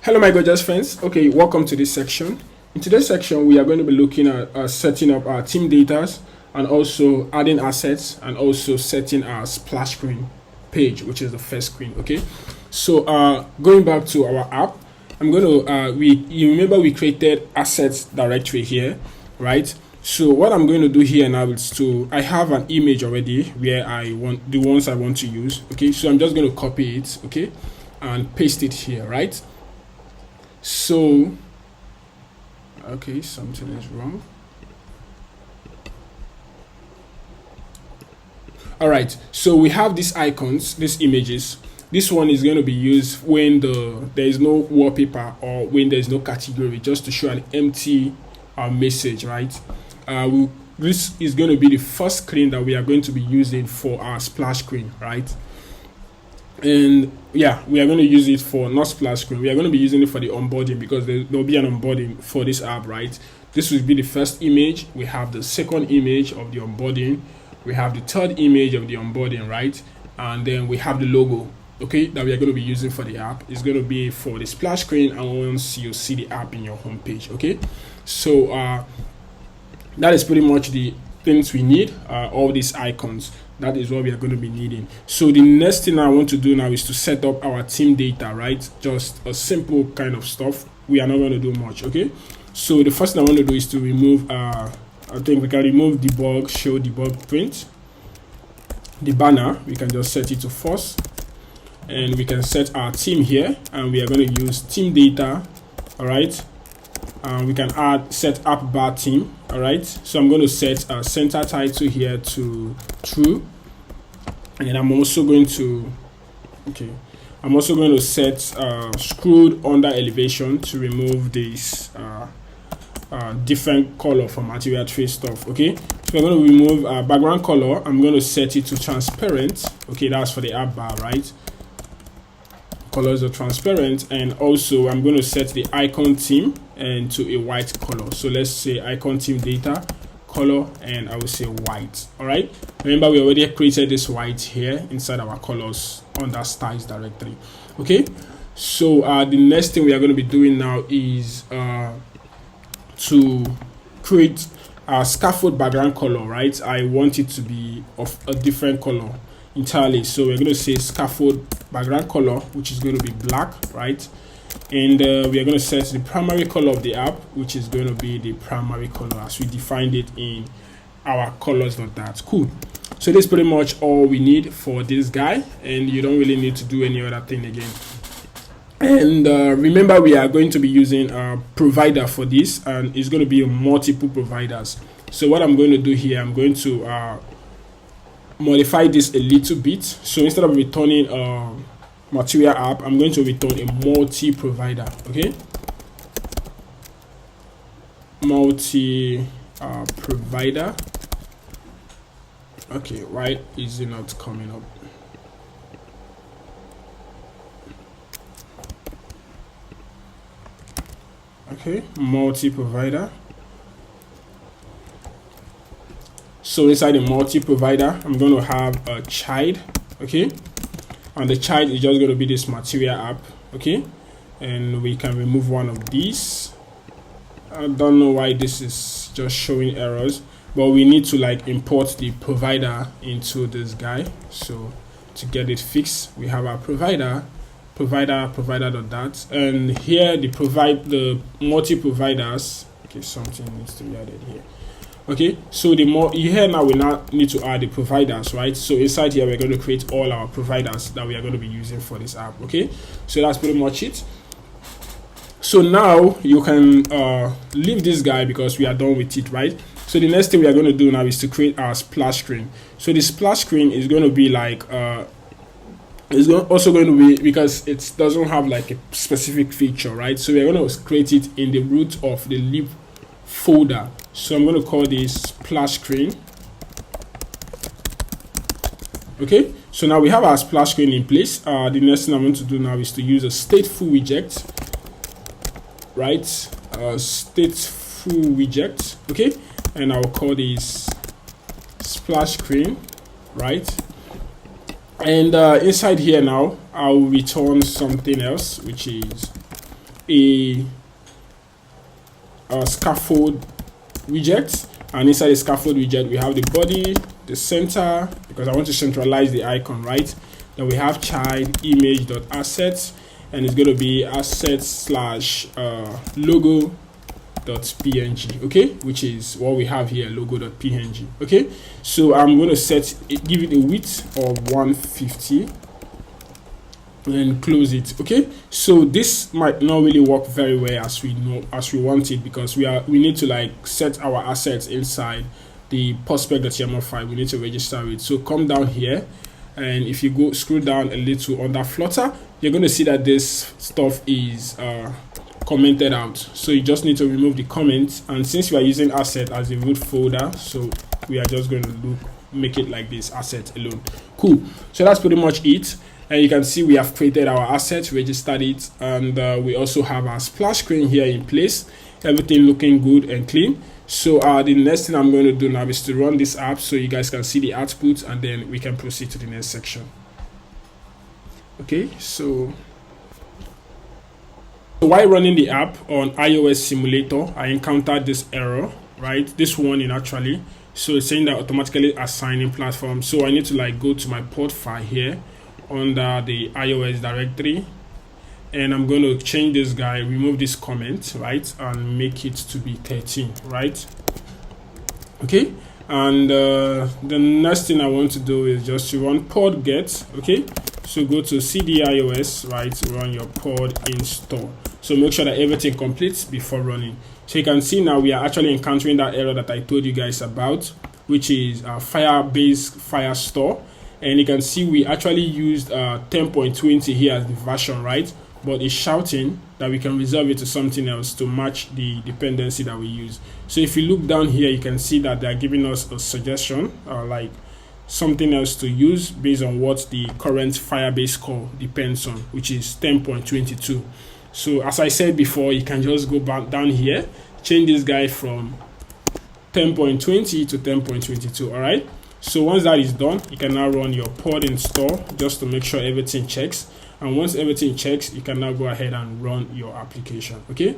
Hello my gorgeous friends. Okay, welcome to this section. In today's section we are going to be looking at setting up our team data and also adding assets and also setting our splash screen page, which is the first screen. Okay, so going back to our app, I'm going to you remember we created assets directory here, right? So what I'm going to do here now is I have an image already where I want the ones I want to use. Okay, so I'm just going to copy it, okay, and paste it here, right? So okay, something is wrong. All right, so we have these icons, these images. This one is going to be used when there is no wallpaper or when there is no category, just to show an empty message, right? This is going to be the first screen that we are going to be using for our splash screen, right? And yeah, we are going to use it for not splash screen. We are going to be using it for the onboarding because there will be an onboarding for this app, right? This will be the first image. We have the second image of the onboarding. We have the third image of the onboarding, right? And then we have the logo, okay, that we are going to be using for the app. It's going to be for the splash screen, and once you see the app in your home page, okay? So that is pretty much the things we need. All these icons, that is what we are going to be needing. So the next thing I want to do now is to set up our team data, right? Just a simple kind of stuff. We are not going to do much, okay? So the first thing I want to do is to remove I think we can remove debug, show debug print. The banner, we can just set it to false, and we can set our team here, and we are going to use team data. All right, we can set app bar team. All right, so I'm going to set center title here to true, and I'm also going to set screwed under elevation to remove this different color for material trace stuff. Okay, so we're going to remove background color. I'm going to set it to transparent. Okay, that's for the app bar, right? Colors are transparent. And also I'm going to set the icon theme and to a white color. So let's say icon theme data color, and I will say white. All right, remember we already created this white here inside our colors under styles directory. Okay, so the next thing we are going to be doing now is to create a scaffold background color, right? I want it to be of a different color entirely. So we're going to say scaffold background color, which is going to be black, right? And we are going to set the primary color of the app, which is going to be the primary color as we defined it in our colors.dat. Cool. So this is pretty much all we need for this guy, and you don't really need to do any other thing again. And remember, we are going to be using a provider for this, and it's going to be multiple providers. So what I'm going to do here, I'm going to modify this a little bit. So instead of returning a material app, I'm going to return a multi-provider. Okay, multi-provider. Okay, why is it not coming up? Okay, multi-provider. So inside the multi-provider, I'm going to have a child, okay, and the child is just going to be this material app, okay, and we can remove one of these. I don't know why this is just showing errors, but we need to like import the provider into this guy. So to get it fixed, we have our provider.dat, and here the multi-providers. Okay, something needs to be added here. Okay, so here now we now need to add the providers, right? So inside here we're going to create all our providers that we are going to be using for this app. Okay, so that's pretty much it. So now you can leave this guy because we are done with it, right? So the next thing we are going to do now is to create our splash screen. So the splash screen is going to be like it's also going to be, because it doesn't have like a specific feature, right? So we're going to create it in the root of the lib folder. So I'm going to call this splash screen. Okay, so now we have our splash screen in place. The next thing I'm going to do now is to use a stateful widget, right? Stateful widget. Okay, and I'll call this splash screen, right? And inside here now, I'll return something else, which is a scaffold widget, and inside the scaffold widget we have the body, the center, because I want to centralize the icon, right? Then we have child image.assets, and it's going to be assets/logo.png, okay, which is what we have here, logo.png. Okay, so I'm going to give it a width of 150 and close it. Okay, so this might not really work very well as we want it, because we need to like set our assets inside the prospect.yml file. We need to register it. So come down here, and if you scroll down a little under Flutter, you're going to see that this stuff is commented out. So you just need to remove the comments, and since we are using asset as a root folder, so we are just going to make it like this, asset alone. Cool. So that's pretty much it. And you can see we have created our assets, registered it, and we also have our splash screen here in place. Everything looking good and clean. So the next thing I'm going to do now is to run this app so you guys can see the output, and then we can proceed to the next section. Okay, so while running the app on iOS simulator, I encountered this error, right? This warning actually. So it's saying that automatically assigning platform. So I need to like go to my pod file here under the iOS directory, and I'm going to change this guy, remove this comment, right, and make it to be 13, right? Okay, and the next thing I want to do is just to run pod get. Okay, so go to cd iOS, right, run your pod install. So make sure that everything completes before running. So you can see now we are actually encountering that error that I told you guys about, which is Firebase Firestore. And you can see we actually used 10.20 here as the version, right? But it's shouting that we can resolve it to something else to match the dependency that we use. So if you look down here, you can see that they're giving us a suggestion, like something else to use based on what the current Firebase core depends on, which is 10.22. So as I said before, you can just go back down here, change this guy from 10.20 to 10.22, all right? So once that is done, you can now run your pod install just to make sure everything checks. And once everything checks, you can now go ahead and run your application. Okay.